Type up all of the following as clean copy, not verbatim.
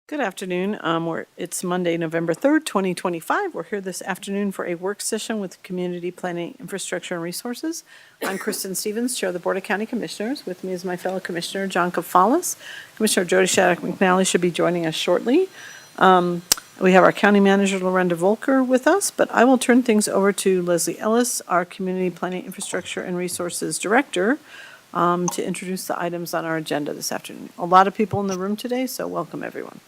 Good afternoon. It's Monday, November 3rd, 2025. We're here this afternoon for a work session with Community Planning, Infrastructure, and Resources. I'm Kristen Stevens, Chair of the Board of County Commissioners. With me is my fellow Commissioner, John Kafalas. Commissioner Jody Shattuck McNally should be joining us shortly. We have our County Manager, Lorenda Volker, with us, but I will turn things over to Leslie Ellis, our Community Planning, Infrastructure, and Resources Director, to introduce the items on our agenda this afternoon. A lot of people in the room today, so welcome everyone.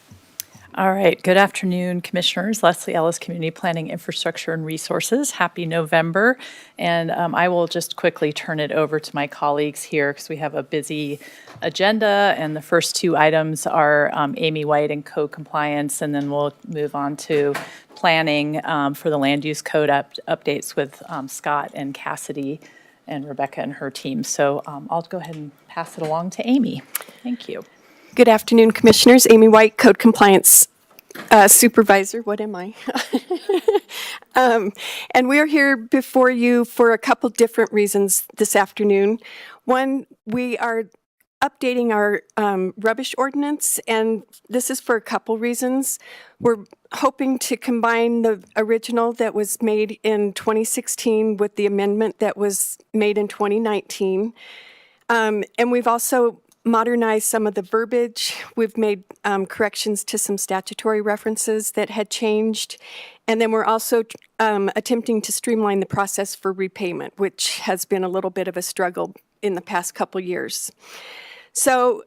All right. Good afternoon, Commissioners. Leslie Ellis, Community Planning, Infrastructure, and Resources. Happy November. And I will just quickly turn it over to my colleagues here because we have a busy agenda. And the first two items are Amy White and code compliance. And then we'll move on to planning for the land use code updates with Scott and Cassidy and Rebecca and her team. So I'll go ahead and pass it along to Amy. Thank you. Good afternoon, Commissioners. Amy White, Code Compliance Supervisor. What am I? And we're here before you for a couple different reasons this afternoon. One, we are updating our rubbish ordinance, and this is for a couple reasons. We're hoping to combine the original that was made in 2016 with the amendment that was made in 2019. And we've also modernized some of the verbiage. We've made corrections to some statutory references that had changed. And then we're also attempting to streamline the process for repayment, which has been a little bit of a struggle in the past couple years. So,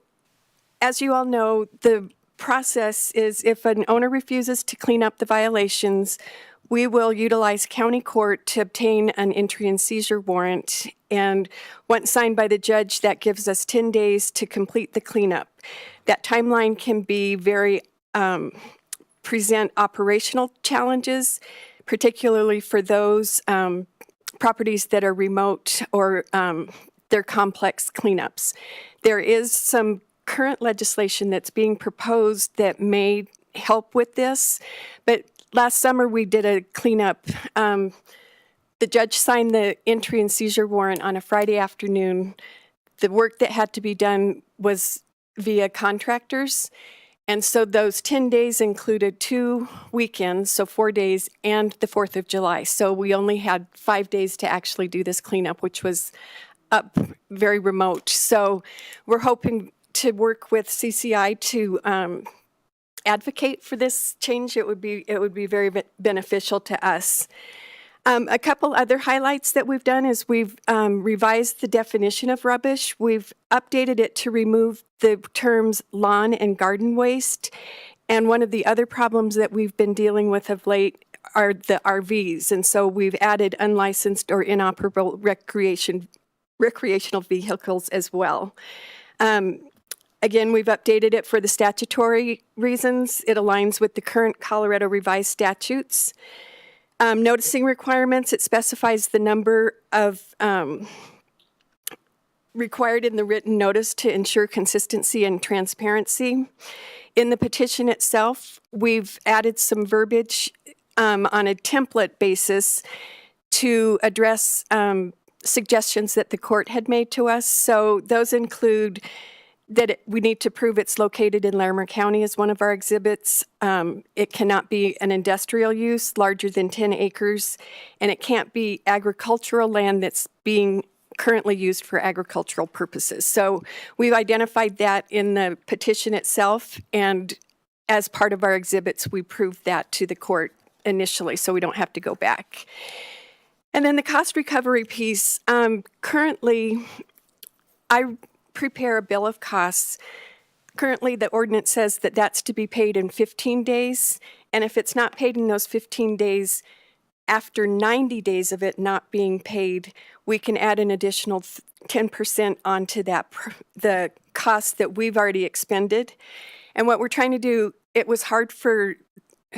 as you all know, the process is if an owner refuses to clean up the violations, we will utilize county court to obtain an entry and seizure warrant. And once signed by the judge, that gives us 10 days to complete the cleanup. That timeline can be present operational challenges, particularly for those properties that are remote or they're complex cleanups. There is some current legislation that's being proposed that may help with this, but last summer, we did a cleanup. The judge signed the entry and seizure warrant on a Friday afternoon. The work that had to be done was via contractors. And so those 10 days included 2 weekends, so 4 days, and the 4th of July. So we only had 5 days to actually do this cleanup, which was up very remote. So we're hoping to work with CCI to advocate for this change. It would be very beneficial to us. A couple other highlights that we've done is we've revised the definition of rubbish. We've updated it to remove the terms lawn and garden waste. And one of the other problems that we've been dealing with of late are the RVs. And so we've added unlicensed or inoperable recreational vehicles as well. Again, we've updated it for the statutory reasons. It aligns with the current Colorado revised statutes. Noticing requirements, it specifies the number of required in the written notice to ensure consistency and transparency. In the petition itself, we've added some verbiage on a template basis to address suggestions that the court had made to us. So those include that we need to prove it's located in Larimer County as one of our exhibits. It cannot be an industrial use larger than 10 acres, and it can't be agricultural land that's being currently used for agricultural purposes. So we've identified that in the petition itself, and as part of our exhibits, we proved that to the court initially, so we don't have to go back. And then the cost recovery piece, currently, I prepare a bill of costs. Currently, the ordinance says that that's to be paid in 15 days. And if it's not paid in those 15 days, after 90 days of it not being paid, we can add an additional 10% onto that, the cost that we've already expended. And what we're trying to do, it was hard for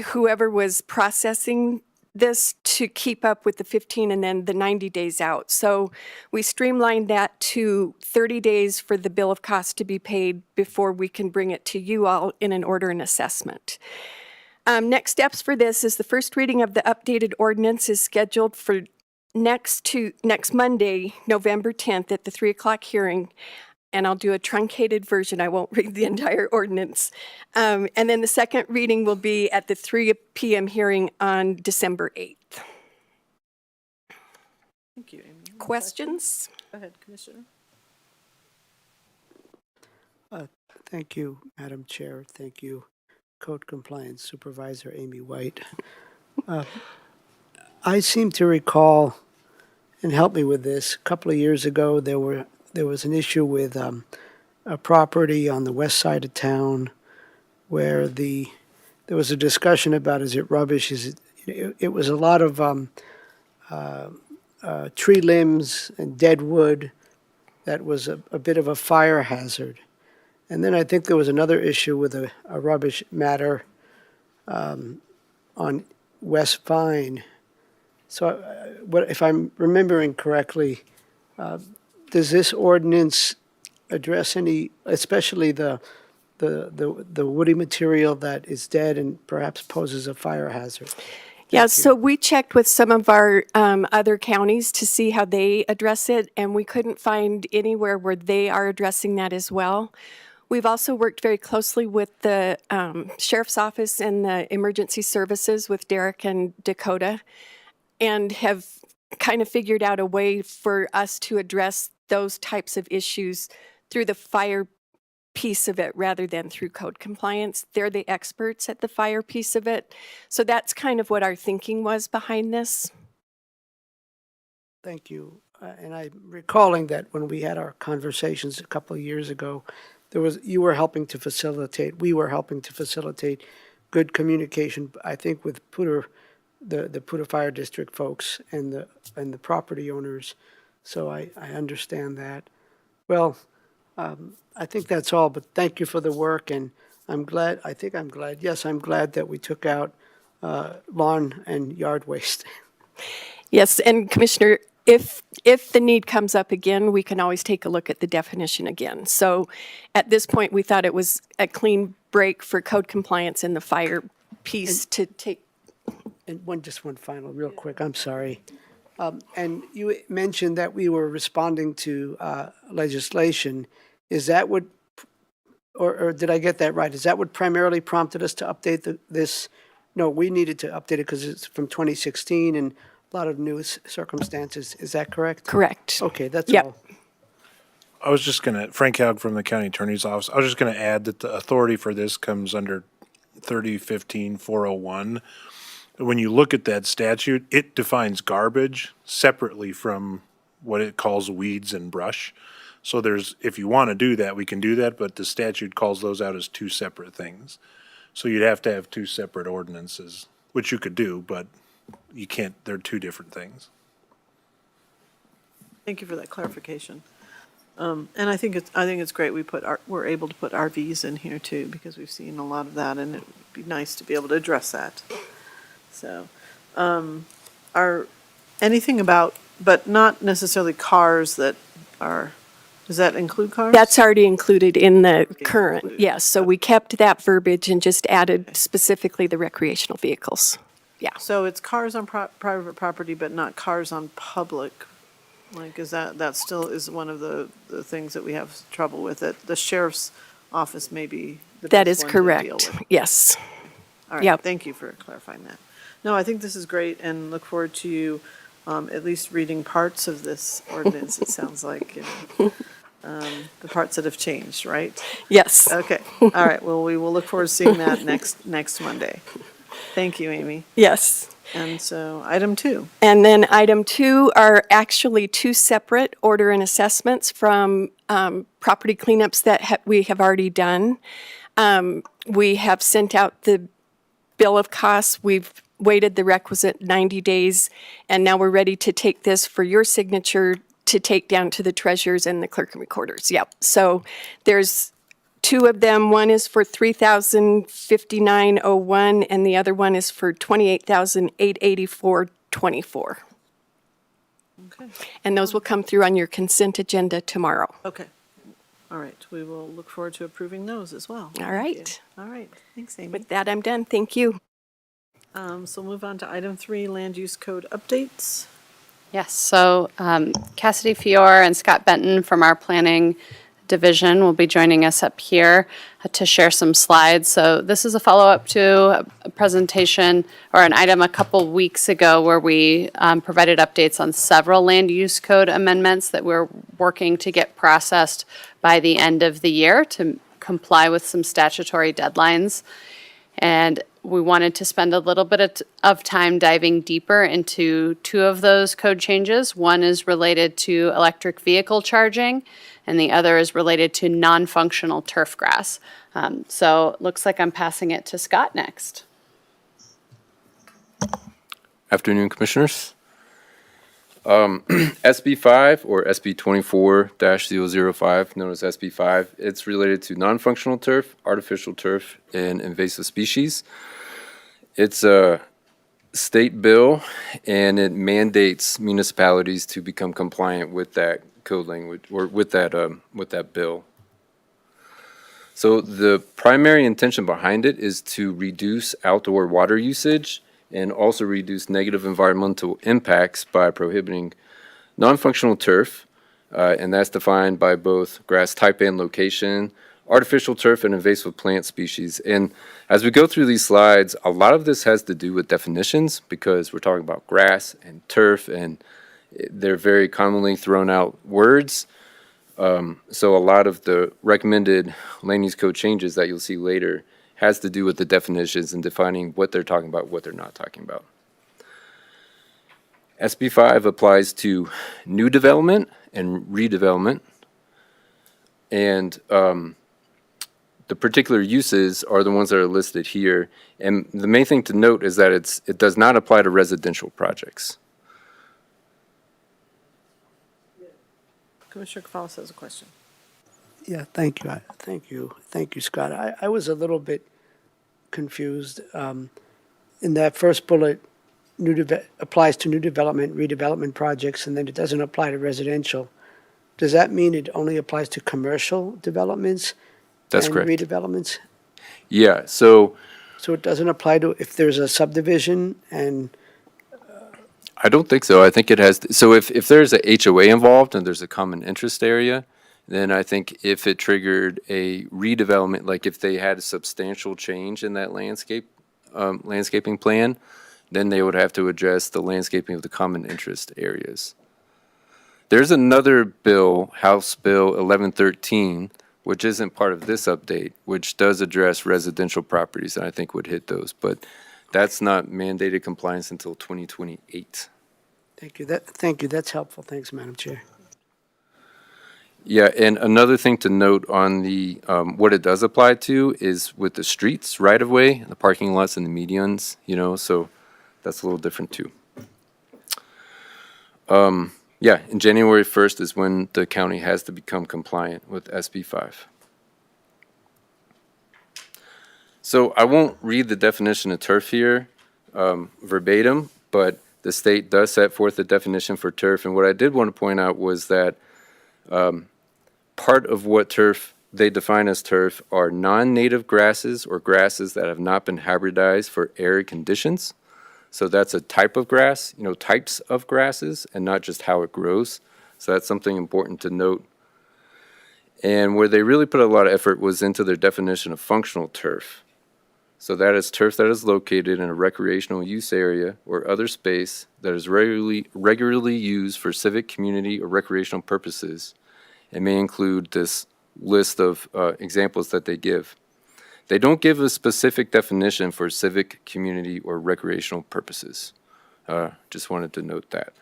whoever was processing this to keep up with the 15 and then the 90 days out. So we streamlined that to 30 days for the bill of costs to be paid before we can bring it to you all in an order and assessment. Next steps for this is the first reading of the updated ordinance is scheduled for next Monday, November 10th at the 3 o'clock hearing. and I'll do a truncated version. I won't read the entire ordinance. And then the second reading will be at the 3 p.m. hearing on December 8th. Thank you, Amy. Questions? Go ahead, Commissioner. Thank you, Madam Chair. Thank you, Code Compliance Supervisor Amy White. I seem to recall, and help me with this, a couple of years ago, there was an issue with a property on the west side of town where there was a discussion about, is it rubbish? It was a lot of tree limbs and dead wood that was a bit of a fire hazard. And then I think there was another issue with a rubbish matter on West Vine. So if I'm remembering correctly, does this ordinance address any, especially the woody material that is dead and perhaps poses a fire hazard? Yeah, so we checked with some of our other counties to see how they address it, and we couldn't find anywhere where they are addressing that as well. We've also worked very closely with the Sheriff's Office and the Emergency Services with Derek and Dakota, and have kind of figured out a way for us to address those types of issues through the fire piece of it rather than through code compliance. They're the experts at the fire piece of it. So that's kind of what our thinking was behind this. Thank you. And I'm recalling that when we had our conversations a couple of years ago, we were helping to facilitate good communication, I think, with the Puda Fire District folks and the property owners. So I understand that. Well, I think that's all, but thank you for the work, and I'm glad that we took out lawn and yard waste. Yes, and Commissioner, if the need comes up again, we can always take a look at the definition again. So at this point, we thought it was a clean break for code compliance in the fire piece to take. And just one final, real quick, I'm sorry. And you mentioned that we were responding to legislation. Is that what, or did I get that right? Is that what primarily prompted us to update this? No, we needed to update it because it's from 2016 and a lot of new circumstances. Is that correct? Correct. Okay, that's Yep. all. I was just going to, Frank Howard from the County Attorney's Office, I was just going to add that the authority for this comes under 3015-401. When you look at that statute, it defines garbage separately from what it calls weeds and brush. So if you want to do that, we can do that, but the statute calls those out as two separate things. So you'd have to have two separate ordinances, which you could do, but you can't, they're two different things. Thank you for that clarification. And I think it's great we're able to put RVs in here too, because we've seen a lot of that, and it would be nice to be able to address that. So, anything about, but not necessarily cars that are, does that include cars? That's already included in the current, included. yes. So we kept that verbiage and just added specifically the recreational vehicles. Yeah. So it's cars on private property, but not cars on public. Like, is that still is one of the things that we have trouble with? It the sheriff's office may be the That best is one to deal correct. with. Yes. All right, Yep. thank you for clarifying that. No, I think this is great, and look forward to you at least reading parts of this ordinance. It sounds like, the parts that have changed, right? Yes. Okay, all right, well, we will look forward to seeing that next Monday. Thank you, Amy. Yes. And so, item 2. And then item 2 are actually 2 separate order and assessments from property cleanups that we have already done. We have sent out the bill of costs. We've waited the requisite 90 days, and now we're ready to take this for your signature to take down to the treasurers and the clerk and recorders. Yep. So there's 2 of them. One is for $3,059.01, and the other one is for $28,884.24. Okay. And those will come through on your consent agenda tomorrow. Okay. All right, we will look forward to approving those as well. All right. All right, thanks, Amy. With that, I'm done. Thank you. So move on to item 3, land use code updates. Yes, so Cassidy Fior and Scott Benton from our planning Division will be joining us up here to share some slides. So this is a follow-up to a presentation or an item a couple weeks ago where we provided updates on several land use code amendments that we're working to get processed by the end of the year to comply with some statutory deadlines. And we wanted to spend a little bit of time diving deeper into two of those code changes. One is related to electric vehicle charging, and the other is related to non-functional turf grass. So it looks like I'm passing it to Scott next. Afternoon, Commissioners. SB 5 or SB 24-005, known as SB 5, it's related to non-functional turf, artificial turf, and invasive species. It's a state bill, and it mandates municipalities to become compliant with that code language or with that bill. So the primary intention behind it is to reduce outdoor water usage and also reduce negative environmental impacts by prohibiting non-functional turf, and that's defined by both grass type and location, artificial turf, and invasive plant species. And as we go through these slides, a lot of this has to do with definitions because we're talking about grass and turf, and they're very commonly thrown out words. So a lot of the recommended land use code changes that you'll see later has to do with the definitions and defining what they're talking about, what they're not talking about. SB 5 applies to new development and redevelopment. And the particular uses are the ones that are listed here. And the main thing to note is that it does not apply to residential projects. Commissioner Cavallo has a question. Yeah, thank you. Thank you, Scott. I was a little bit confused. In that first bullet, applies to new development, redevelopment projects, and then it doesn't apply to residential. Does that mean it only applies to commercial developments? That's and correct. redevelopments? Yeah, so So it doesn't apply to if there's a subdivision and, I don't think so. I think it has, so if there's a HOA involved and there's a common interest area, then I think if it triggered a redevelopment, like if they had a substantial change in that landscaping plan, then they would have to address the landscaping of the common interest areas. There's another bill, House Bill 1113, which isn't part of this update, which does address residential properties, and I think would hit those, but that's not mandated compliance until 2028. thank you, that's helpful. Thanks, Madam Chair. Yeah, and another thing to note on the, what it does apply to is with the streets right-of-way, the parking lots and the medians, so that's a little different too. Yeah, and January 1st is when the county has to become compliant with SB 5. So I won't read the definition of turf here verbatim, but the state does set forth a definition for turf. And what I did want to point out was that part of what turf they define as turf are non-native grasses or grasses that have not been hybridized for arid conditions. So that's a type of grass, types of grasses, and not just how it grows. So that's something important to note. And where they really put a lot of effort was into their definition of functional turf. So that is turf that is located in a recreational use area or other space that is regularly used for civic, community, or recreational purposes. It may include this list of examples that they give. They don't give a specific definition for civic, community, or recreational purposes. Just wanted to note that.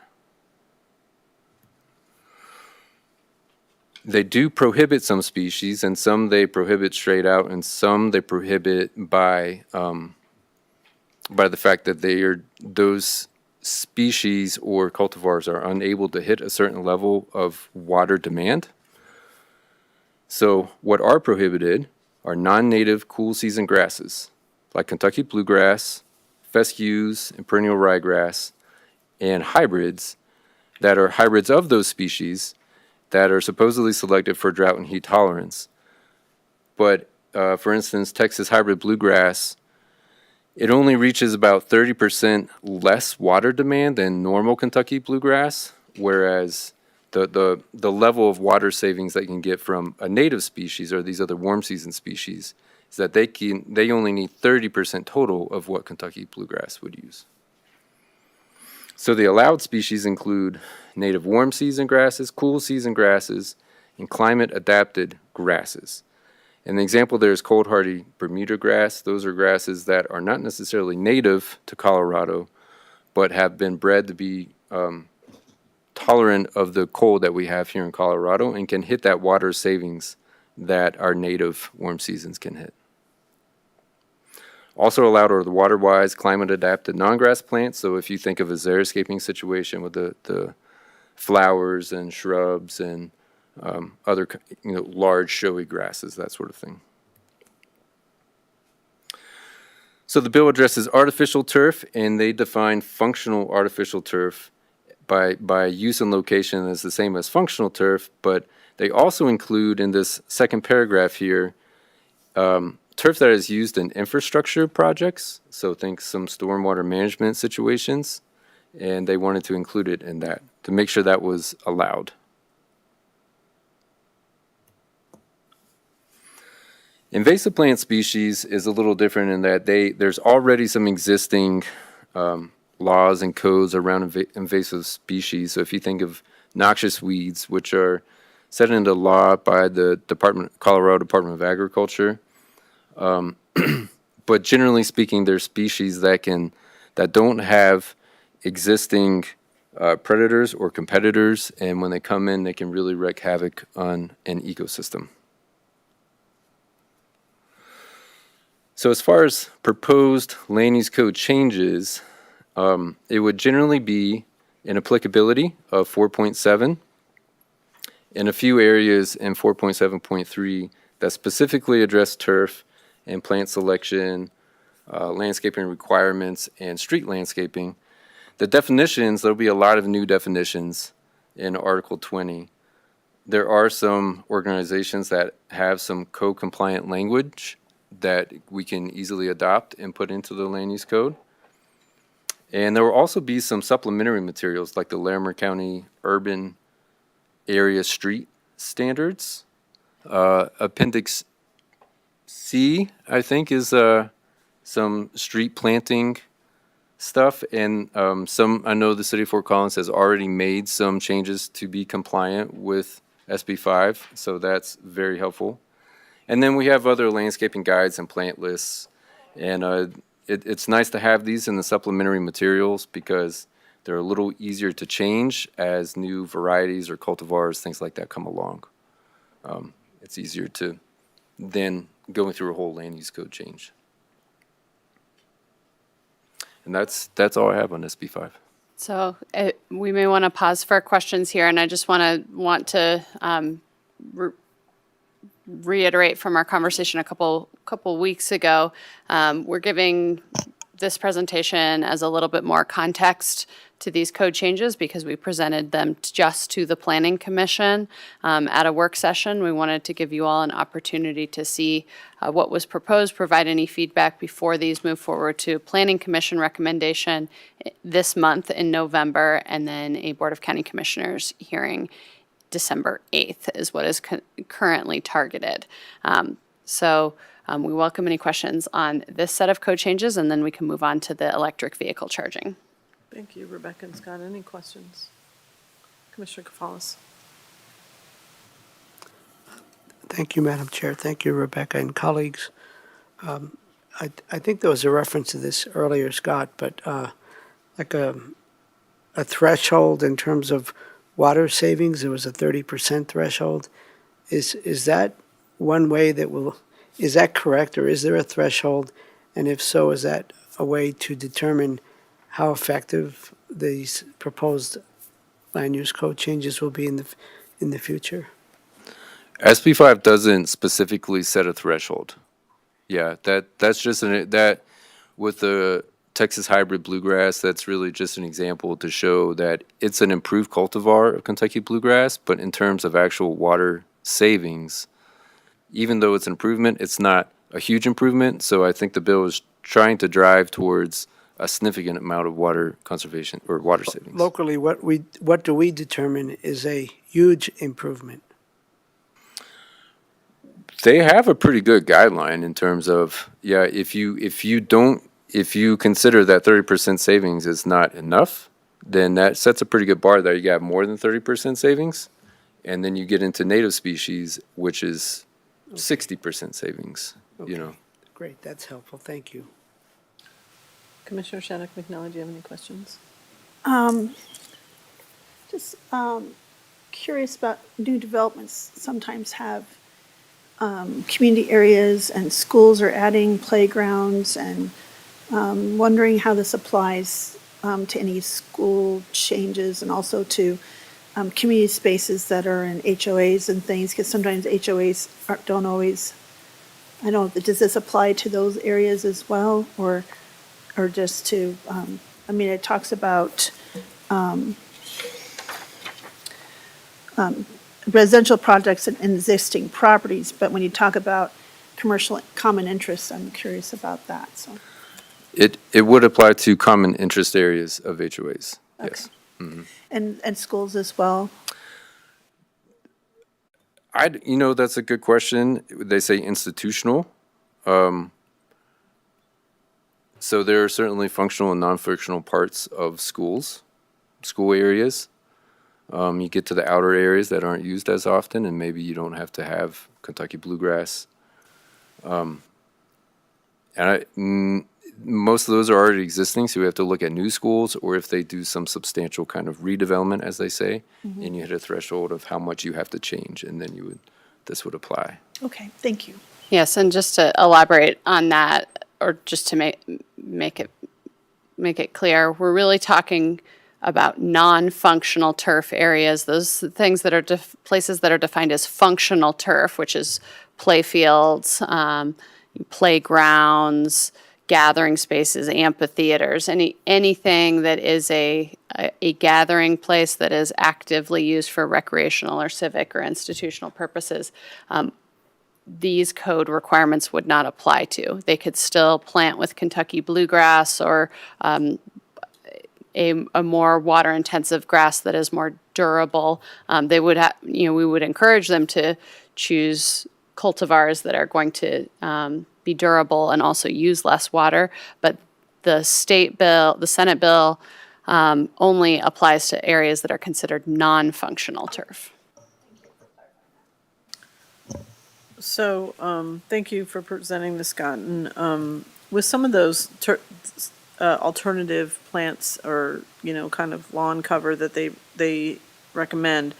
They do prohibit some species, and some they prohibit straight out, and some they prohibit by the fact that those species or cultivars are unable to hit a certain level of water demand. So what are prohibited are non-native cool season grasses, like Kentucky bluegrass, fescues, and perennial ryegrass, and hybrids that are hybrids of those species that are supposedly selected for drought and heat tolerance. But for instance, Texas hybrid bluegrass, it only reaches about 30% less water demand than normal Kentucky bluegrass, whereas the level of water savings that you can get from a native species or these other warm season species is that they only need 30% total of what Kentucky bluegrass would use. So the allowed species include native warm season grasses, cool season grasses, and climate adapted grasses. And the example there is cold hardy Bermuda grass. Those are grasses that are not necessarily native to Colorado, but have been bred to be tolerant of the cold that we have here in Colorado and can hit that water savings that our native warm seasons can hit. Also allowed are the water-wise, climate-adapted non-grass plants. So if you think of a xeriscaping situation with the flowers and shrubs and other large showy grasses, that sort of thing. So the bill addresses artificial turf, and they define functional artificial turf by use and location as the same as functional turf, but they also include in this second paragraph here turf that is used in infrastructure projects, so think some stormwater management situations, and they wanted to include it in that to make sure that was allowed. Invasive plant species is a little different in that there's already some existing laws and codes around invasive species. So if you think of noxious weeds, which are set into law by the Colorado Department of Agriculture, but generally speaking, they're species that don't have existing predators or competitors, and when they come in, they can really wreak havoc on an ecosystem. So as far as proposed land use code changes, it would generally be an applicability of 4.7 in a few areas in 4.7.3 that specifically address turf and plant selection, landscaping requirements, and street landscaping. The definitions, there'll be a lot of new definitions in Article 20. There are some organizations that have some code-compliant language that we can easily adopt and put into the land use code. And there will also be some supplementary materials like the Larimer County Urban Area Street Standards. Appendix C, I think, is some street planting stuff. And I know the city of Fort Collins has already made some changes to be compliant with SB 5, so that's very helpful. And then we have other landscaping guides and plant lists. And it's nice to have these in the supplementary materials because they're a little easier to change as new varieties or cultivars, things like that come along. It's easier to then going through a whole land use code change. And that's all I have on SB 5. So we may want to pause for questions here, and I just want to reiterate from our conversation a couple weeks ago. We're giving this presentation as a little bit more context to these code changes because we presented them just to the Planning Commission at a work session. We wanted to give you all an opportunity to see what was proposed, provide any feedback before these move forward to Planning Commission recommendation this month in November, and then a Board of County Commissioners hearing December 8th is what is currently targeted. We welcome any questions on this set of code changes, and then we can move on to the electric vehicle charging. Thank you, Rebecca and Scott. Any questions? Commissioner Kafalis. Thank you, Madam Chair. Thank you, Rebecca and colleagues. I think there was a reference to this earlier, Scott, but like a threshold in terms of water savings, there was a 30% threshold. Is that one way that is that correct, or is there a threshold? And if so, is that a way to determine how effective these proposed land use code changes will be in the future? SB 5 doesn't specifically set a threshold. Yeah, that's just that with the Texas hybrid bluegrass, that's really just an example to show that it's an improved cultivar of Kentucky bluegrass, but in terms of actual water savings, even though it's an improvement, it's not a huge improvement. So I think the bill is trying to drive towards a significant amount of water conservation or water savings. Locally, what do we determine is a huge improvement? They have a pretty good guideline in terms of, yeah, if you consider that 30% savings is not enough, then that sets a pretty good bar there. You got more than 30% savings, and then you get into native species, which is 60% savings, you know. Great, that's helpful, thank you. Commissioner Shannon McNally, do you have any questions? Just curious about new developments sometimes have community areas and schools are adding playgrounds and wondering how this applies to any school changes and also to community spaces that are in HOAs and things, because sometimes HOAs don't always, I don't know, does this apply to those areas as well, or just to, I mean, it talks about residential projects and existing properties, but when you talk about commercial common interests, I'm curious about that, so. It would apply to common interest areas of HOAs, yes. And schools as well? That's a good question. They say institutional. So there are certainly functional and non-functional parts of school areas. You get to the outer areas that aren't used as often, and maybe you don't have to have Kentucky bluegrass. Most of those are already existing, so we have to look at new schools, or if they do some substantial kind of redevelopment, as they say, and you hit a threshold of how much you have to change, and then this would apply. Okay, thank you. Yes, and just to elaborate on that, or just to make it clear, we're really talking about non-functional turf areas, those things that are places that are defined as functional turf, which is play fields, playgrounds, gathering spaces, amphitheaters, anything that is a gathering place that is actively used for recreational or civic or institutional purposes. These code requirements would not apply to. They could still plant with Kentucky bluegrass or a more water-intensive grass that is more durable. They would we would encourage them to choose cultivars that are going to be durable and also use less water. But the Senate bill only applies to areas that are considered non-functional turf. So, thank you for presenting this, Scott. And with some of those alternative plants or, kind of lawn cover that they recommend,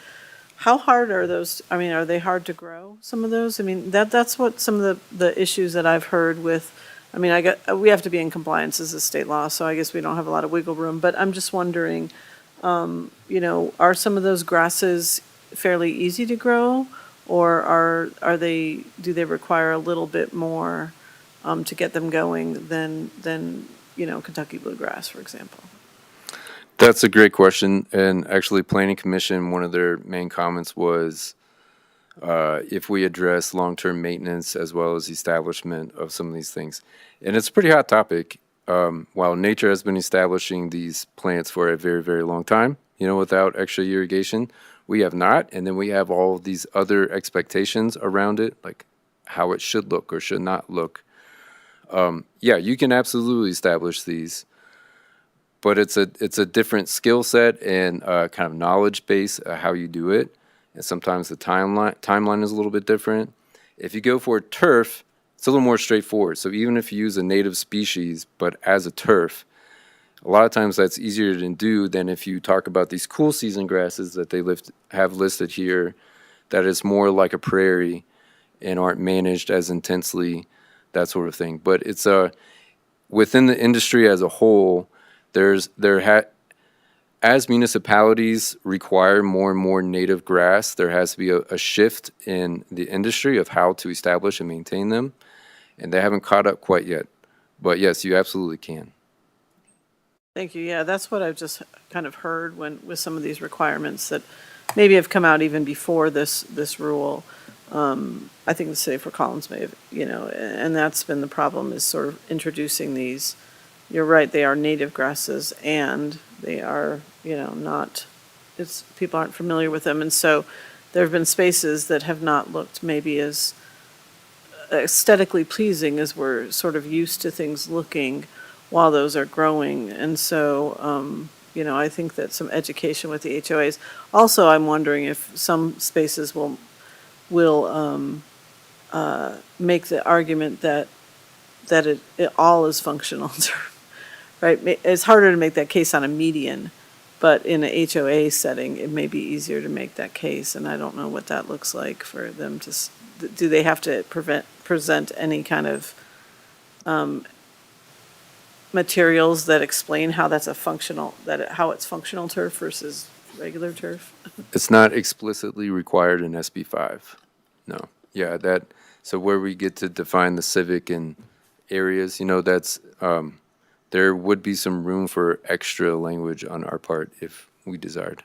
how hard are those? I mean, are they hard to grow, some of those? I mean, that's what some of the issues that I've heard with, I mean, we have to be in compliance as a state law, so I guess we don't have a lot of wiggle room. But I'm just wondering, are some of those grasses fairly easy to grow? Or do they require a little bit more to get them going than Kentucky bluegrass, for example? That's a great question. And actually, Planning Commission, one of their main comments was if we address long-term maintenance as well as establishment of some of these things. And it's a pretty hot topic. While nature has been establishing these plants for a very, very long time, without extra irrigation, we have not. And then we have all of these other expectations around it, like how it should look or should not look. Yeah, you can absolutely establish these, but it's a different skill set and kind of knowledge base how you do it. And sometimes the timeline is a little bit different. If you go for turf, it's a little more straightforward. So even if you use a native species, but as a turf, a lot of times that's easier to do than if you talk about these cool season grasses that they have listed here, that is more like a prairie and aren't managed as intensely, that sort of thing. But it's within the industry as a whole, as municipalities require more and more native grass, there has to be a shift in the industry of how to establish and maintain them, and they haven't caught up quite yet. But yes, you absolutely can. Thank you. Yeah, that's what I've just kind of heard with some of these requirements that maybe have come out even before this rule. I think the city of Fort Collins may have, and that's been the problem, is sort of introducing these you're right, they are native grasses and they are, not, people aren't familiar with them. And so there have been spaces that have not looked maybe as aesthetically pleasing as we're sort of used to things looking while those are growing. And so, I think that some education with the HOAs. Also, I'm wondering if some spaces will make the argument that it all is functional, right? It's harder to make that case on a median, but in a HOA setting, it may be easier to make that case, and I don't know what that looks like for them to, do they have to present any kind of materials that explain how that's how it's functional turf versus regular turf? It's not explicitly required in SB 5. No. Yeah, so where we get to define the civic and areas, that's, there would be some room for extra language on our part if we desired.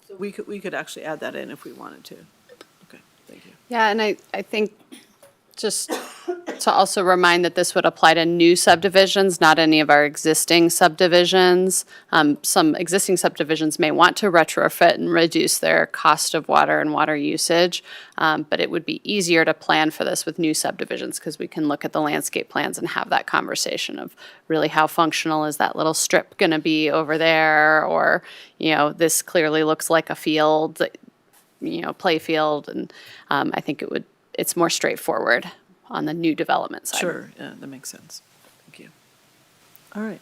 So we could actually add that in if we wanted to. Okay, thank you. Yeah, and I think just to also remind that this would apply to new subdivisions, not any of our existing subdivisions. Some existing subdivisions may want to retrofit and reduce their cost of water and water usage, but it would be easier to plan for this with new subdivisions because we can look at the landscape plans and have that conversation of really how functional is that little strip going to be over there, or, this clearly looks like a field, play field, and I think it's more straightforward on the new development side. Sure, yeah, that makes sense. Thank you. All right.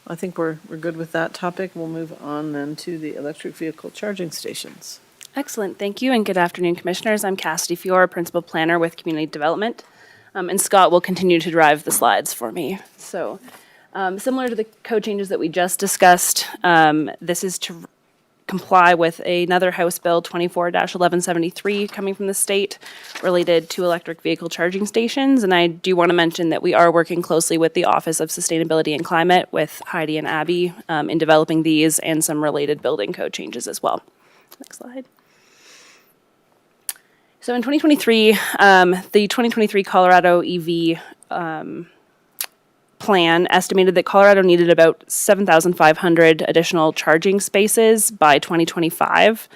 I think we're good with that topic. We'll move on then to the electric vehicle charging stations. Excellent, thank you, and good afternoon, Commissioners. I'm Cassidy Fiore, Principal Planner with Community Development, and Scott will continue to drive the slides for me. So, similar to the code changes that we just discussed, this is to comply with another House Bill 24-1173 coming from the state related to electric vehicle charging stations. And I do want to mention that we are working closely with the Office of Sustainability and Climate with Heidi and Abby in developing these and some related building code changes as well. Next slide. So in 2023, the 2023 Colorado EV plan estimated that Colorado needed about 7,500 additional charging spaces by 2025.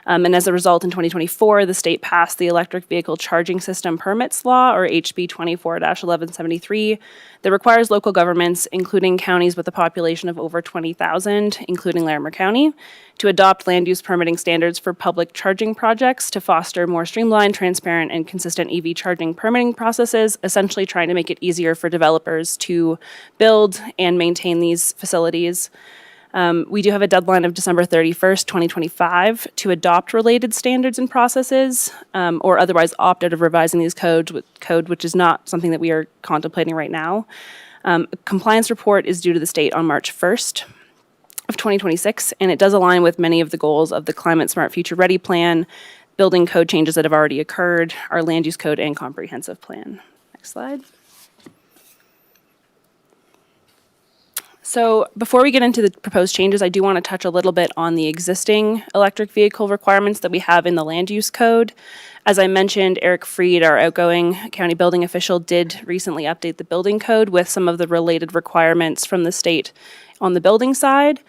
And as a result, in 2024, the state passed the Electric Vehicle Charging System Permits Law, or HB 24-1173, that requires local governments, including counties with a population of over 20,000, including Larimer County, to adopt land use permitting standards for public charging projects to foster more streamlined, transparent, and consistent EV charging permitting processes, essentially trying to make it easier for developers to build and maintain these facilities. We do have a deadline of December 31st, 2025 to adopt related standards and processes, or otherwise opt out of revising these code, which is not something that we are contemplating right now. A compliance report is due to the state on March 1st of 2026, and it does align with many of the goals of the Climate Smart Future Ready Plan, building code changes that have already occurred, our land use code, and comprehensive plan. Next slide. So before we get into the proposed changes, I do want to touch a little bit on the existing electric vehicle requirements that we have in the land use code. As I mentioned, Eric Freed, our outgoing county building official, did recently update the building code with some of the related requirements from the state on the building side.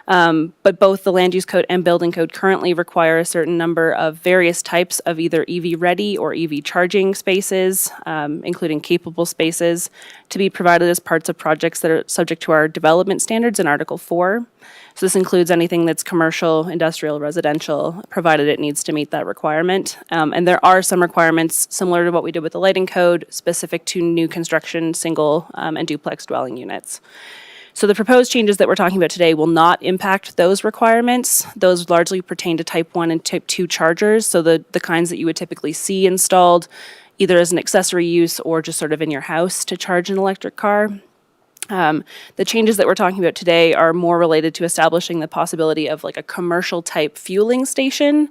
But both the land use code and building code currently require a certain number of various types of either EV ready or EV charging spaces, including capable spaces, to be provided as parts of projects that are subject to our development standards in Article 4. So this includes anything that's commercial, industrial, residential, provided it needs to meet that requirement. And there are some requirements similar to what we did with the lighting code, specific to new construction, single and duplex dwelling units. So the proposed changes that we're talking about today will not impact those requirements. Those largely pertain to Type 1 and Type 2 chargers, so the kinds that you would typically see installed either as an accessory use or just sort of in your house to charge an electric car. The changes that we're talking about today are more related to establishing the possibility of like a commercial type fueling station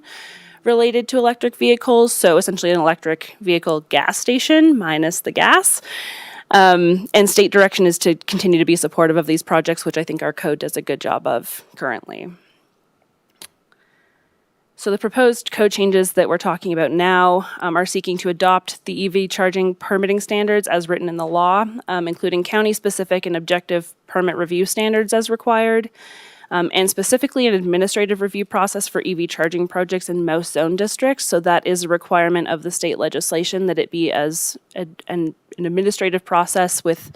related to electric vehicles, so essentially an electric vehicle gas station minus the gas. And state direction is to continue to be supportive of these projects, which I think our code does a good job of currently. So the proposed code changes that we're talking about now are seeking to adopt the EV charging permitting standards as written in the law, including county-specific and objective permit review standards as required, and specifically an administrative review process for EV charging projects in most zone districts. So that is a requirement of the state legislation that it be as an administrative process with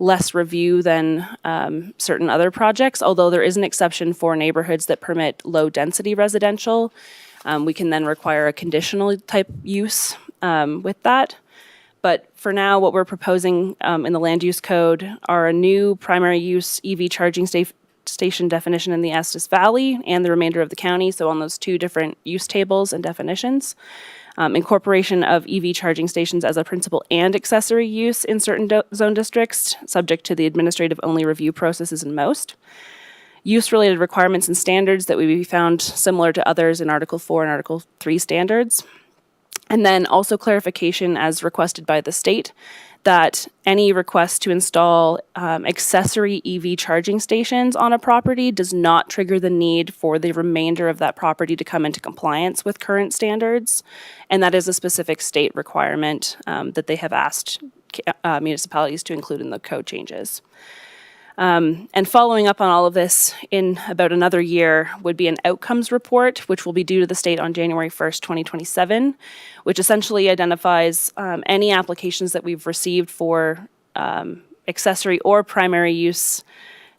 less review than certain other projects, although there is an exception for neighborhoods that permit low-density residential. We can then require a conditional type use with that. But for now, what we're proposing in the land use code are a new primary use EV charging station definition in the Estes Valley and the remainder of the county, so on those two different use tables and definitions. Incorporation of EV charging stations as a principal and accessory use in certain zone districts, subject to the administrative-only review processes in most. Use-related requirements and standards that would be found similar to others in Article 4 and Article 3 standards. And then also clarification as requested by the state that any request to install accessory EV charging stations on a property does not trigger the need for the remainder of that property to come into compliance with current standards. And that is a specific state requirement that they have asked municipalities to include in the code changes. And following up on all of this in about another year would be an outcomes report, which will be due to the state on January 1st, 2027, which essentially identifies any applications that we've received for accessory or primary use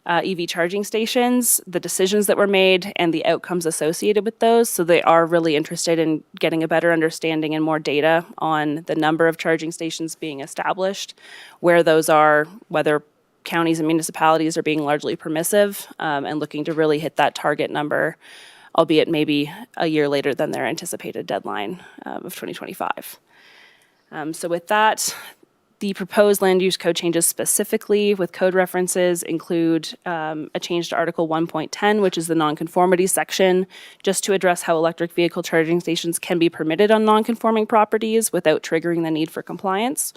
EV charging stations, the decisions that were made, and the outcomes associated with those. So they are really interested in getting a better understanding and more data on the number of charging stations being established, where those are, whether counties and municipalities are being largely permissive and looking to really hit that target number, albeit maybe a year later than their anticipated deadline of 2025. So with that, the proposed land use code changes specifically with code references include a change to Article 1.10, which is the nonconformity section, just to address how electric vehicle charging stations can be permitted on nonconforming properties without triggering the need for compliance.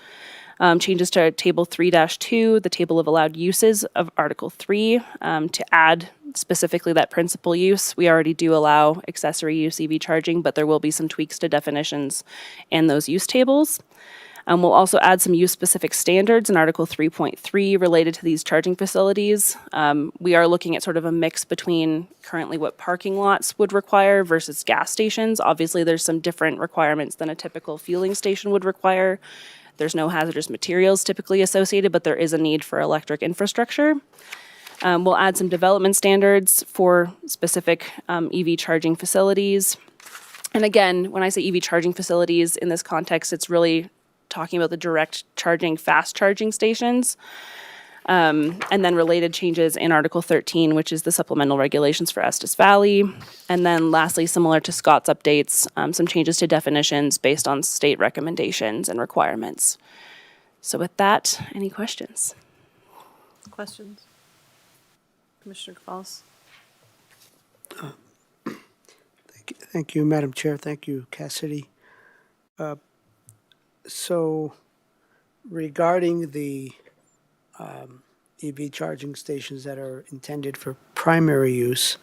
Changes to Table 3-2, the table of allowed uses of Article 3, to add specifically that principal use. We already do allow accessory use EV charging, but there will be some tweaks to definitions and those use tables. We'll also add some use-specific standards in Article 3.3 related to these charging facilities. We are looking at sort of a mix between currently what parking lots would require versus gas stations. Obviously, there's some different requirements than a typical fueling station would require. There's no hazardous materials typically associated, but there is a need for electric infrastructure. We'll add some development standards for specific EV charging facilities. And again, when I say EV charging facilities in this context, it's really talking about the direct charging, fast charging stations. And then related changes in Article 13, which is the supplemental regulations for Estes Valley. And then lastly, similar to Scott's updates, some changes to definitions based on state recommendations and requirements. So with that, any questions? Questions? Commissioner Gonzalez? Thank you, Madam Chair. Thank you, Cassidy. So regarding the EV charging stations that are intended for primary use,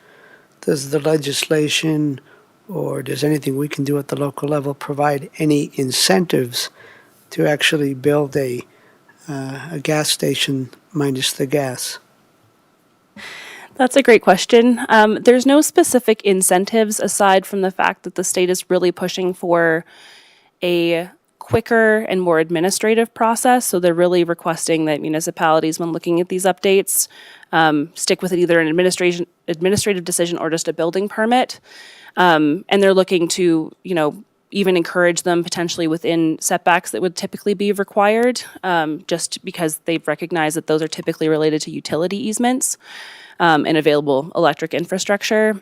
does the legislation or does anything we can do at the local level provide any incentives to actually build a gas station minus the gas? That's a great question. There's no specific incentives aside from the fact that the state is really pushing for a quicker and more administrative process. So they're really requesting that municipalities, when looking at these updates, stick with it either an administrative decision or just a building permit. And they're looking to, even encourage them potentially within setbacks that would typically be required, just because they've recognized that those are typically related to utility easements and available electric infrastructure.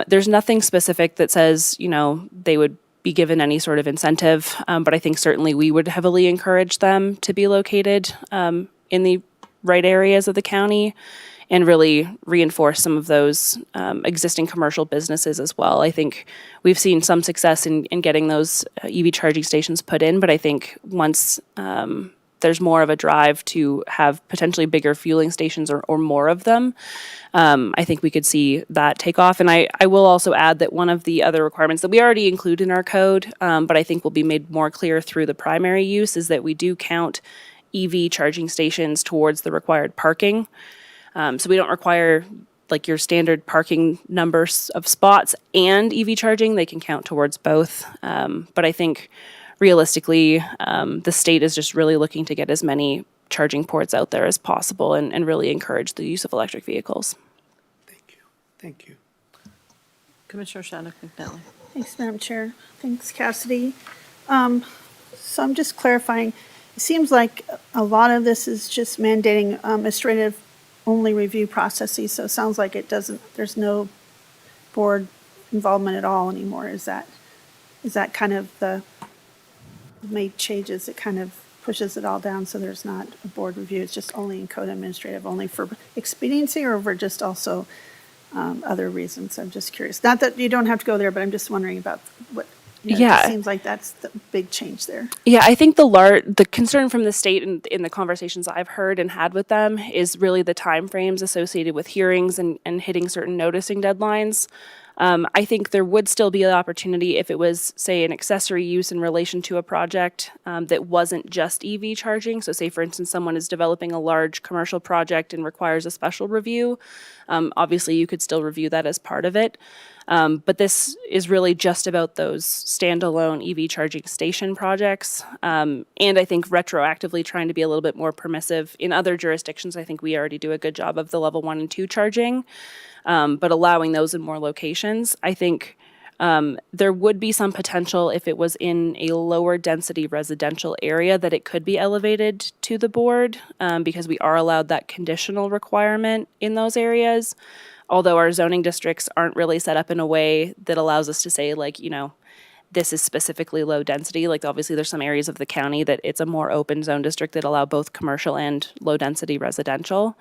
There's nothing specific that says, they would be given any sort of incentive, but I think certainly we would heavily encourage them to be located in the right areas of the county and really reinforce some of those existing commercial businesses as well. I think we've seen some success in getting those EV charging stations put in, but I think once there's more of a drive to have potentially bigger fueling stations or more of them, I think we could see that take off. And I will also add that one of the other requirements that we already include in our code, but I think will be made more clear through the primary use, is that we do count EV charging stations towards the required parking. So we don't require like your standard parking numbers of spots and EV charging. They can count towards both. But I think realistically, the state is just really looking to get as many charging ports out there as possible and really encourage the use of electric vehicles. Thank you. Commissioner Shannon McNally. Thanks, Madam Chair. Thanks, Cassidy. So I'm just clarifying, it seems like a lot of this is just mandating administrative-only review processes, so it sounds like there's no board involvement at all anymore. Is that kind of the made changes? It kind of pushes it all down, so there's not a board review. It's just only in code administrative, only for expediency, or for just also other reasons. I'm just curious. Not that you don't have to go there, but I'm just wondering about what. It just seems like that's the big change there. Yeah, I think the concern from the state in the conversations I've heard and had with them is really the timeframes associated with hearings and hitting certain noticing deadlines. I think there would still be an opportunity if it was, say, an accessory use in relation to a project that wasn't just EV charging. So say, for instance, someone is developing a large commercial project and requires a special review. Obviously, you could still review that as part of it. But this is really just about those standalone EV charging station projects. And I think retroactively trying to be a little bit more permissive. In other jurisdictions, I think we already do a good job of the level 1 and 2 charging. But allowing those in more locations, I think there would be some potential if it was in a lower density residential area that it could be elevated to the board because we are allowed that conditional requirement in those areas. Although our zoning districts aren't really set up in a way that allows us to say, like, this is specifically low density. Like, obviously, there's some areas of the county that it's a more open zone district that allow both commercial and low density residential.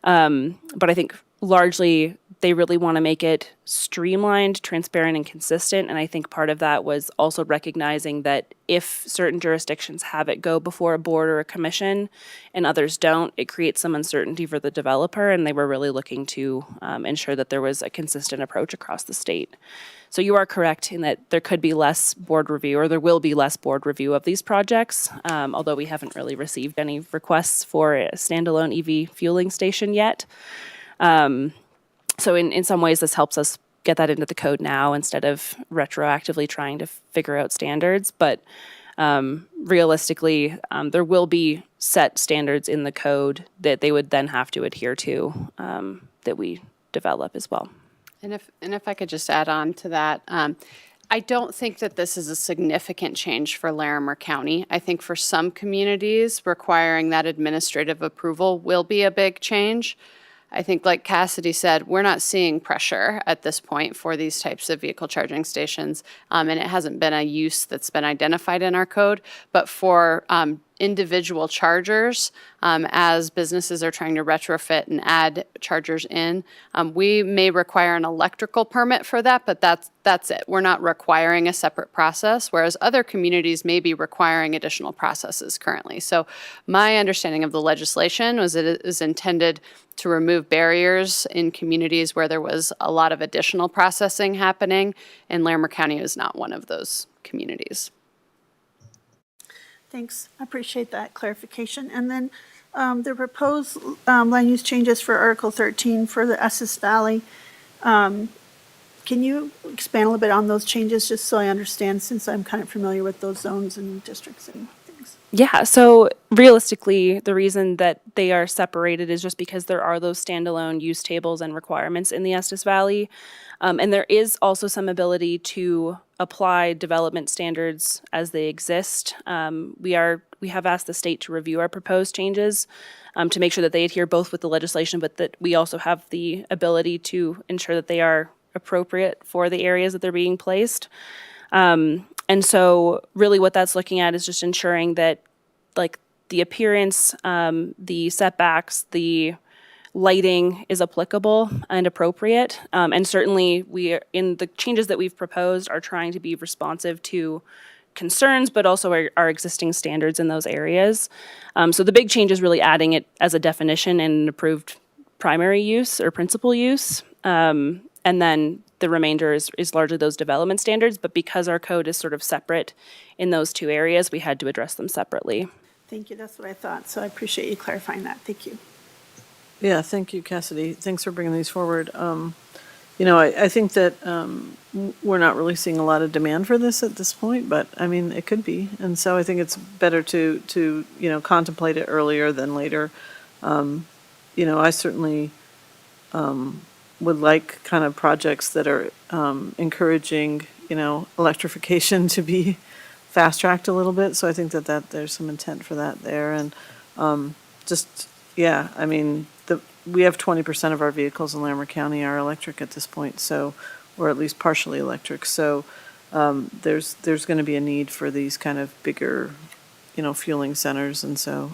But I think largely they really want to make it streamlined, transparent, and consistent. And I think part of that was also recognizing that if certain jurisdictions have it go before a board or a commission and others don't, it creates some uncertainty for the developer. And they were really looking to ensure that there was a consistent approach across the state. So you are correct in that there could be less board review, or there will be less board review of these projects, although we haven't really received any requests for a standalone EV fueling station yet. So in some ways, this helps us get that into the code now instead of retroactively trying to figure out standards. But realistically, there will be set standards in the code that they would then have to adhere to that we develop as well. And if I could just add on to that, I don't think that this is a significant change for Larimer County. I think for some communities, requiring that administrative approval will be a big change. I think, like Cassidy said, we're not seeing pressure at this point for these types of vehicle charging stations, and it hasn't been a use that's been identified in our code. But for individual chargers, as businesses are trying to retrofit and add chargers in, we may require an electrical permit for that, but that's it. We're not requiring a separate process, whereas other communities may be requiring additional processes currently. So my understanding of the legislation was that it is intended to remove barriers in communities where there was a lot of additional processing happening, and Larimer County is not one of those communities. Thanks. I appreciate that clarification. And then the proposed land use changes for Article 13 for the Estes Valley. Can you expand a little bit on those changes, just so I understand, since I'm kind of familiar with those zones and districts and things? Yeah, so realistically, the reason that they are separated is just because there are those standalone use tables and requirements in the Estes Valley. And there is also some ability to apply development standards as they exist. We have asked the state to review our proposed changes to make sure that they adhere both with the legislation, but that we also have the ability to ensure that they are appropriate for the areas that they're being placed. And so really what that's looking at is just ensuring that, like, the appearance, the setbacks, the lighting is applicable and appropriate. And certainly we are, in the changes that we've proposed, are trying to be responsive to concerns, but also our existing standards in those areas. So the big change is really adding it as a definition and an approved primary use or principal use. And then the remainder is largely those development standards. But because our code is sort of separate in those two areas, we had to address them separately. Thank you, that's what I thought, so I appreciate you clarifying that. Thank you. Yeah, thank you, Cassidy. Thanks for bringing these forward. I think that we're not really seeing a lot of demand for this at this point, but I mean, it could be. And so I think it's better to contemplate it earlier than later. I certainly would like kind of projects that are encouraging, electrification to be fast-tracked a little bit. So I think that there's some intent for that there. And we have 20% of our vehicles in Larimer County are electric at this point, so, or at least partially electric. So there's going to be a need for these kind of bigger, fueling centers. And so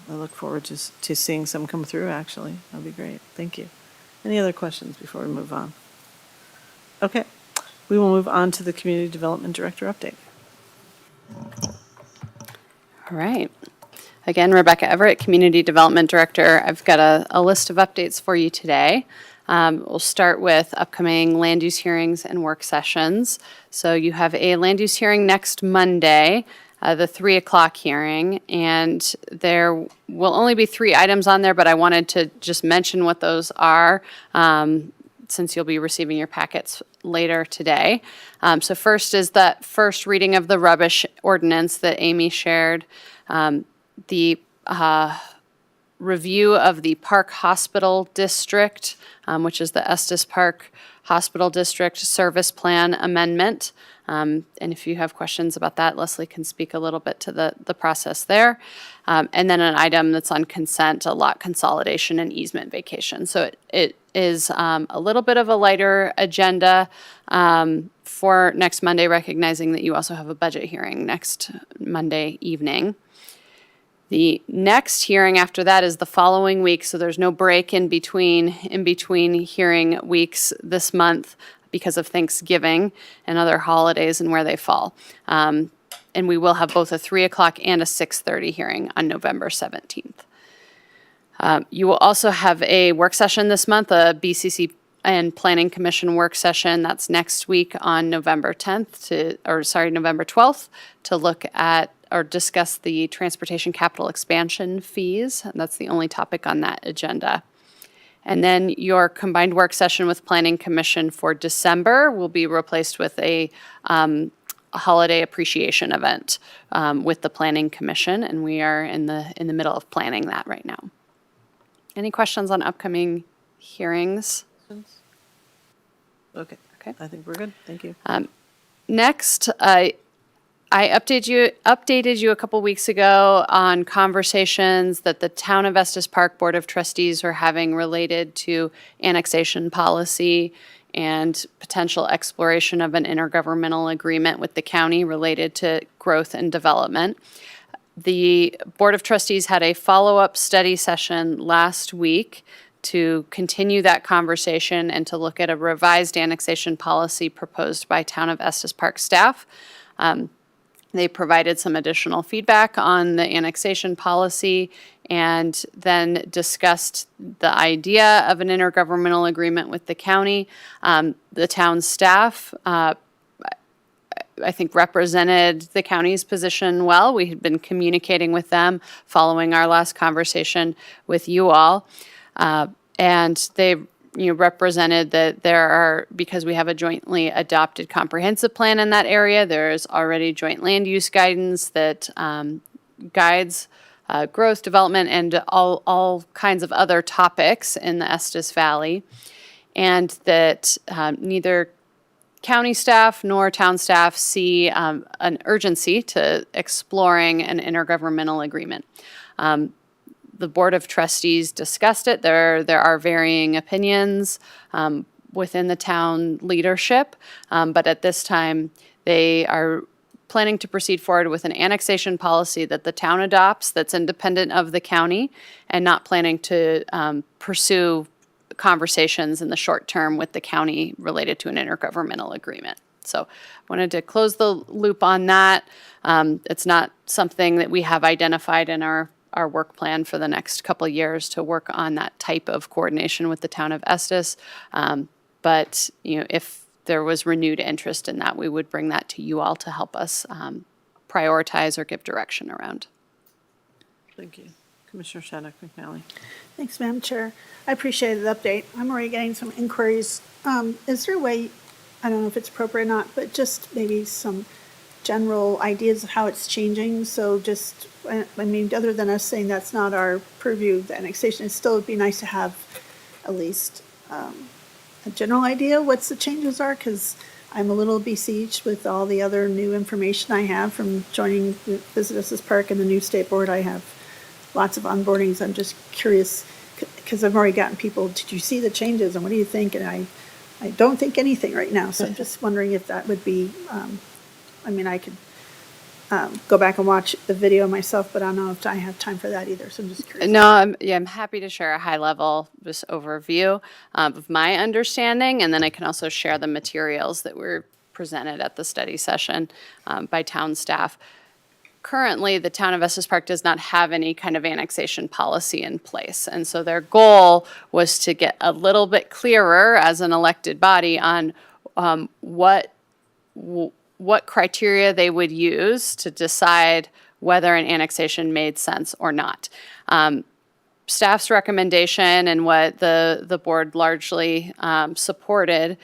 I look forward to seeing some come through, actually. That'd be great. Thank you. Any other questions before we move on? Okay. We will move on to the Community Development Director update. All right. Again, Rebecca Everett, Community Development Director. I've got a list of updates for you today. We'll start with upcoming land use hearings and work sessions. So you have a land use hearing next Monday, the 3 o'clock hearing, and there will only be 3 items on there, but I wanted to just mention what those are since you'll be receiving your packets later today. So first is that first reading of the rubbish ordinance that Amy shared. The review of the Park Hospital District, which is the Estes Park Hospital District Service Plan Amendment. And if you have questions about that, Leslie can speak a little bit to the process there. And then an item that's on consent, a lot consolidation and easement vacation. So it is a little bit of a lighter agenda for next Monday, recognizing that you also have a budget hearing next Monday evening. The next hearing after that is the following week, so there's no break in between hearing weeks this month because of Thanksgiving and other holidays and where they fall. And we will have both a 3 o'clock and a 6:30 hearing on November 17th. You will also have a work session this month, a BCC and Planning Commission work session. That's next week on November 12th to look at or discuss the transportation capital expansion fees. And that's the only topic on that agenda. And then your combined work session with Planning Commission for December will be replaced with a holiday appreciation event with the Planning Commission, and we are in the middle of planning that right now. Any questions on upcoming hearings? Okay. I think we're good. Thank you. Next, I updated you a couple weeks ago on conversations that the Town of Estes Park Board of Trustees are having related to annexation policy and potential exploration of an intergovernmental agreement with the county related to growth and development. The Board of Trustees had a follow-up study session last week to continue that conversation and to look at a revised annexation policy proposed by Town of Estes Park staff. They provided some additional feedback on the annexation policy and then discussed the idea of an intergovernmental agreement with the county. The town staff, I think, represented the county's position well. We had been communicating with them following our last conversation with you all. And they represented that there are, because we have a jointly adopted comprehensive plan in that area, there is already joint land use guidance that guides growth, development, and all kinds of other topics in the Estes Valley, and that neither county staff nor town staff see an urgency to exploring an intergovernmental agreement. The Board of Trustees discussed it. There are varying opinions within the town leadership, but at this time, they are planning to proceed forward with an annexation policy that the town adopts that's independent of the county, and not planning to pursue conversations in the short term with the county related to an intergovernmental agreement. So wanted to close the loop on that. It's not something that we have identified in our work plan for the next couple of years to work on that type of coordination with the town of Estes. But, if there was renewed interest in that, we would bring that to you all to help us prioritize or give direction around. Thank you. Commissioner Shattuck McNally. Thanks, Madam Chair. I appreciate the update. I'm already getting some inquiries. Is there a way, I don't know if it's appropriate or not, but just maybe some general ideas of how it's changing? So just, I mean, other than us saying that's not our purview, the annexation, it still would be nice to have at least a general idea what the changes are, because I'm a little besieged with all the other new information I have from joining the Visit Estes Park and the new state board. I have lots of onboardings. I'm just curious, because I've already gotten people, did you see the changes and what do you think? And I don't think anything right now, so I'm just wondering if that would be, I mean, I could go back and watch the video myself, but I don't know if I have time for that either, so I'm just curious. No, I'm happy to share a high level just overview of my understanding, and then I can also share the materials that were presented at the study session by town staff. Currently, the town of Estes Park does not have any kind of annexation policy in place. And so their goal was to get a little bit clearer as an elected body on what criteria they would use to decide whether an annexation made sense or not. Staff's recommendation and what the board largely supported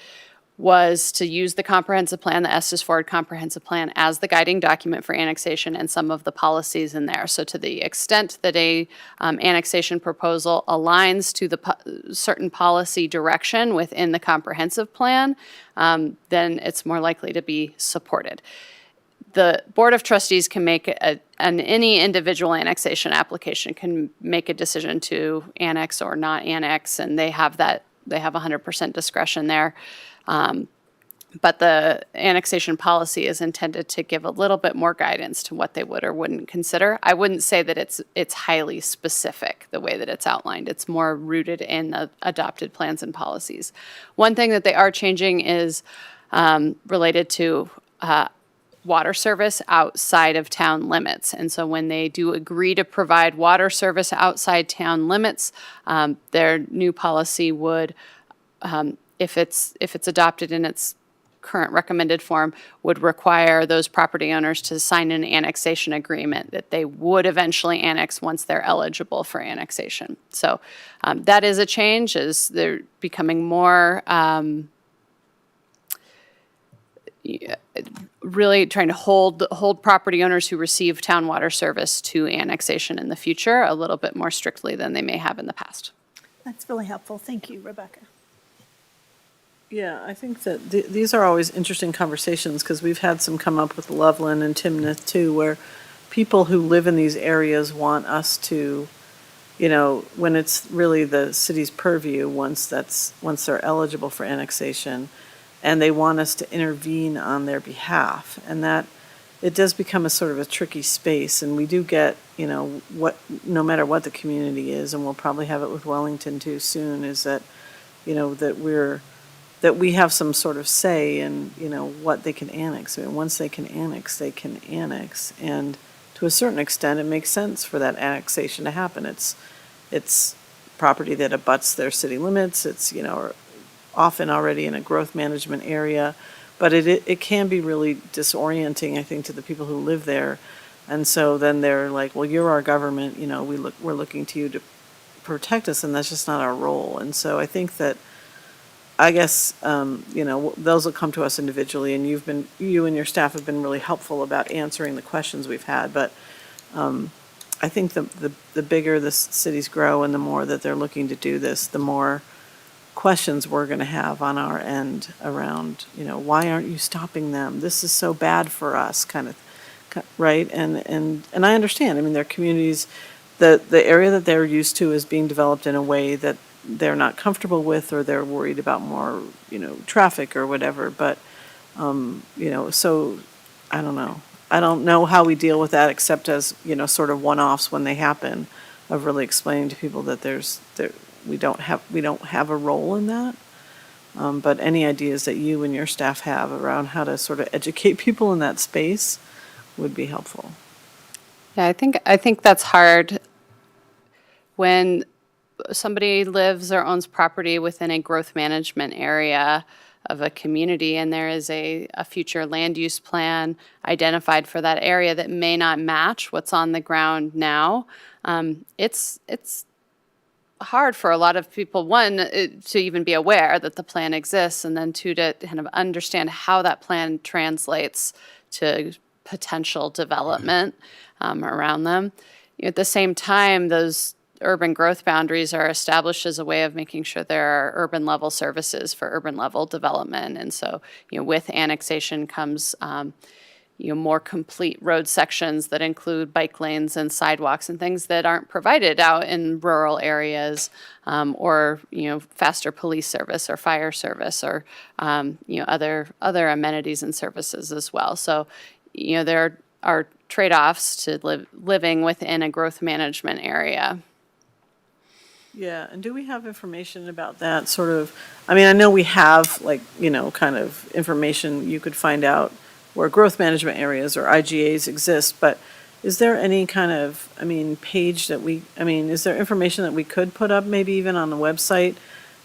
was to use the comprehensive plan, the Estes Forward Comprehensive Plan, as the guiding document for annexation and some of the policies in there. So to the extent that a annexation proposal aligns to the certain policy direction within the comprehensive plan, then it's more likely to be supported. The Board of Trustees can make any individual annexation application can make a decision to annex or not annex, and they have 100% discretion there. But the annexation policy is intended to give a little bit more guidance to what they would or wouldn't consider. I wouldn't say that it's highly specific the way that it's outlined. It's more rooted in the adopted plans and policies. One thing that they are changing is related to water service outside of town limits. And so when they do agree to provide water service outside town limits, their new policy would, if it's adopted in its current recommended form, would require those property owners to sign an annexation agreement that they would eventually annex once they're eligible for annexation. So that is a change, as they're becoming more really trying to hold property owners who receive town water service to annexation in the future a little bit more strictly than they may have in the past. That's really helpful. Thank you, Rebecca. Yeah, I think that these are always interesting conversations, because we've had some come up with Loveland and Timnath too, where people who live in these areas want us to, when it's really the city's purview, once they're eligible for annexation, and they want us to intervene on their behalf. And that it does become a sort of a tricky space, and we do get, no matter what the community is, and we'll probably have it with Wellington too soon, is that, that we have some sort of say in, what they can annex. I mean, once they can annex, they can annex. And to a certain extent, it makes sense for that annexation to happen. It's property that abuts their city limits. It's, often already in a growth management area. But it can be really disorienting, I think, to the people who live there. And so then they're like, well, you're our government, we're looking to you to protect us, and that's just not our role. And so I think that, I guess, those will come to us individually, and you and your staff have been really helpful about answering the questions we've had. But I think the bigger the cities grow and the more that they're looking to do this, the more questions we're going to have on our end around, why aren't you stopping them? This is so bad for us, kind of, right? And I understand. I mean, their communities, the area that they're used to is being developed in a way that they're not comfortable with, or they're worried about more, traffic or whatever. But, so I don't know. I don't know how we deal with that, except as, sort of one-offs when they happen, of really explaining to people that we don't have a role in that. But any ideas that you and your staff have around how to sort of educate people in that space would be helpful. Yeah, I think that's hard when somebody lives or owns property within a growth management area of a community and there is a future land use plan identified for that area that may not match what's on the ground now. It's hard for a lot of people, one, to even be aware that the plan exists, and then two, to kind of understand how that plan translates to potential development around them. At the same time, those urban growth boundaries are established as a way of making sure there are urban level services for urban level development. And so, with annexation comes, more complete road sections that include bike lanes and sidewalks and things that aren't provided out in rural areas, or, faster police service or fire service or, other amenities and services as well. So, there are trade-offs to living within a growth management area. Yeah, and do we have information about that sort of, I mean, I know we have kind of information you could find out where growth management areas or IGAs exist, but is there any kind of, page that is there information that we could put up maybe even on the website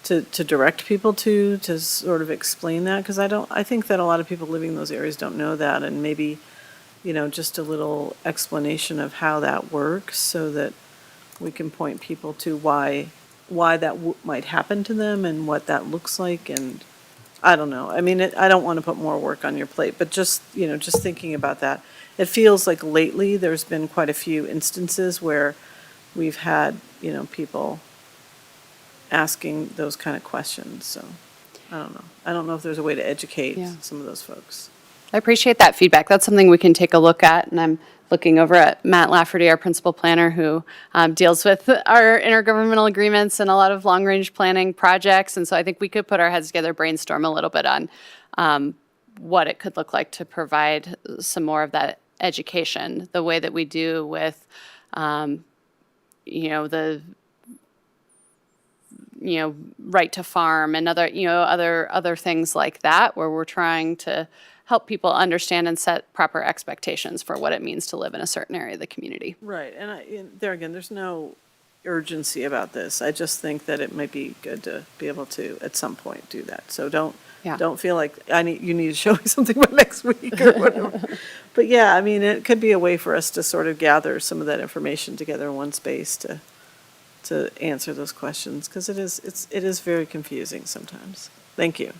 to direct people to sort of explain that? Because I think that a lot of people living in those areas don't know that, and maybe, just a little explanation of how that works so that we can point people to why that might happen to them and what that looks like. And I don't know. I don't want to put more work on your plate, but just thinking about that, it feels like lately there's been quite a few instances where we've had, people asking those kind of questions. So I don't know. I don't know if there's a way to educate some of those folks. I appreciate that feedback. That's something we can take a look at, and I'm looking over at Matt Lafferty, our principal planner, who deals with our intergovernmental agreements and a lot of long-range planning projects. And so I think we could put our heads together, brainstorm a little bit on what it could look like to provide some more of that education, the way that we do with, the right to farm and other things like that, where we're trying to help people understand and set proper expectations for what it means to live in a certain area of the community. Right, and there again, there's no urgency about this. I just think that it might be good to be able to, at some point, do that. So don't feel like you need to show me something by next week or whatever. But yeah, it could be a way for us to sort of gather some of that information together in one space to answer those questions, because it is very confusing sometimes. Thank you.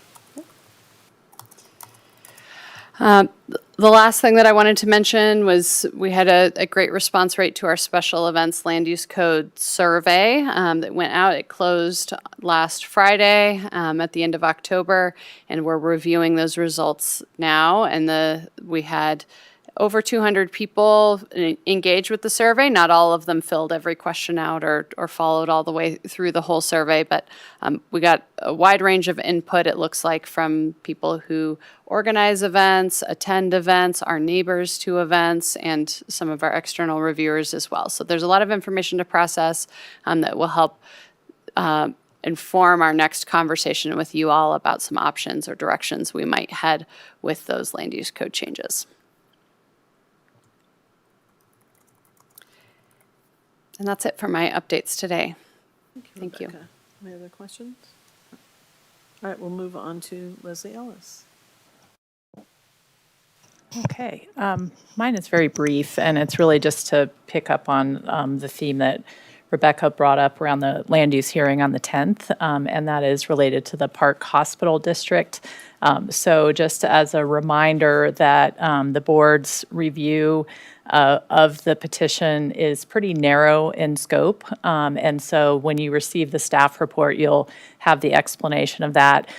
The last thing that I wanted to mention was we had a great response rate to our special events land use code survey that went out. It closed last Friday at the end of October, and we're reviewing those results now. And we had over 200 people engaged with the survey. Not all of them filled every question out or followed all the way through the whole survey, but we got a wide range of input, it looks like, from people who organize events, attend events, are neighbors to events, and some of our external reviewers as well. So there's a lot of information to process that will help inform our next conversation with you all about some options or directions we might head with those land use code changes. And that's it for my updates today. Thank you. Rebecca. Any other questions? All right, we'll move on to Leslie Ellis. Okay, mine is very brief, and it's really just to pick up on the theme that Rebecca brought up around the land use hearing on the 10th, and that is related to the Park Hospital District. So just as a reminder that the board's review of the petition is pretty narrow in scope. And so when you receive the staff report, you'll have the explanation of that.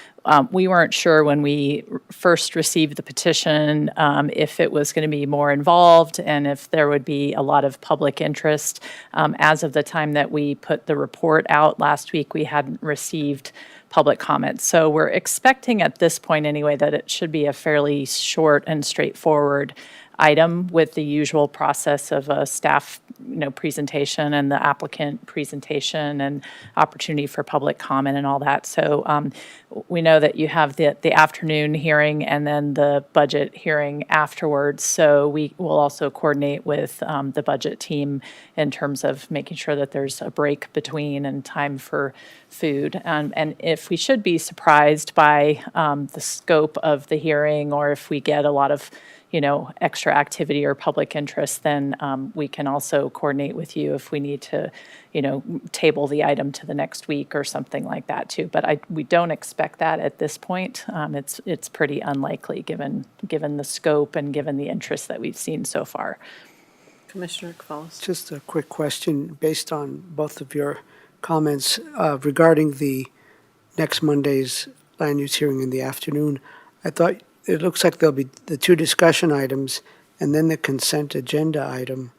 We weren't sure when we first received the petition if it was going to be more involved and if there would be a lot of public interest. As of the time that we put the report out last week, we hadn't received public comments. So we're expecting at this point anyway that it should be a fairly short and straightforward item with the usual process of a staff presentation and the applicant presentation and opportunity for public comment and all that. So we know that you have the afternoon hearing and then the budget hearing afterwards. So we will also coordinate with the budget team in terms of making sure that there's a break between and time for food. And if we should be surprised by the scope of the hearing, or if we get a lot of extra activity or public interest, then we can also coordinate with you if we need to, table the item to the next week or something like that too. But we don't expect that at this point. It's pretty unlikely given the scope and given the interest that we've seen so far. Commissioner Cavallis. Just a quick question based on both of your comments regarding the next Monday's land use hearing in the afternoon. I thought it looks like there'll be the two discussion items and then the consent agenda item.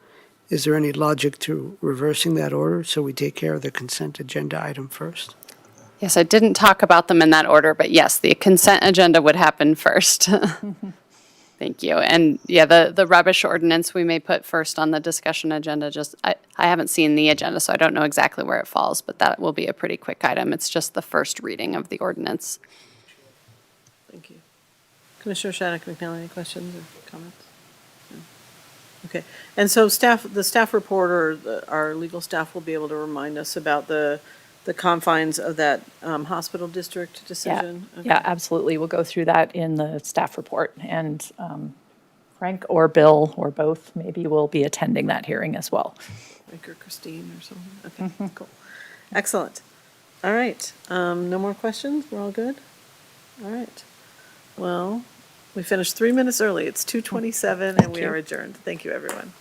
Is there any logic to reversing that order so we take care of the consent agenda item first? Yes, I didn't talk about them in that order, but yes, the consent agenda would happen first. Thank you. And yeah, the rubbish ordinance we may put first on the discussion agenda. I haven't seen the agenda, so I don't know exactly where it falls, but that will be a pretty quick item. It's just the first reading of the ordinance. Thank you. Commissioner Shattuck McNally, any questions or comments? No? Okay. And so the staff report or our legal staff will be able to remind us about the confines of that hospital district decision? Yeah, yeah, absolutely. We'll go through that in the staff report. And Frank or Bill or both maybe will be attending that hearing as well. Frank or Christine or something? Okay, cool. Excellent. All right. No more questions? We're all good? All right. Well, we finished 3 minutes early. It's 2:27 and we are adjourned. Thank you, everyone.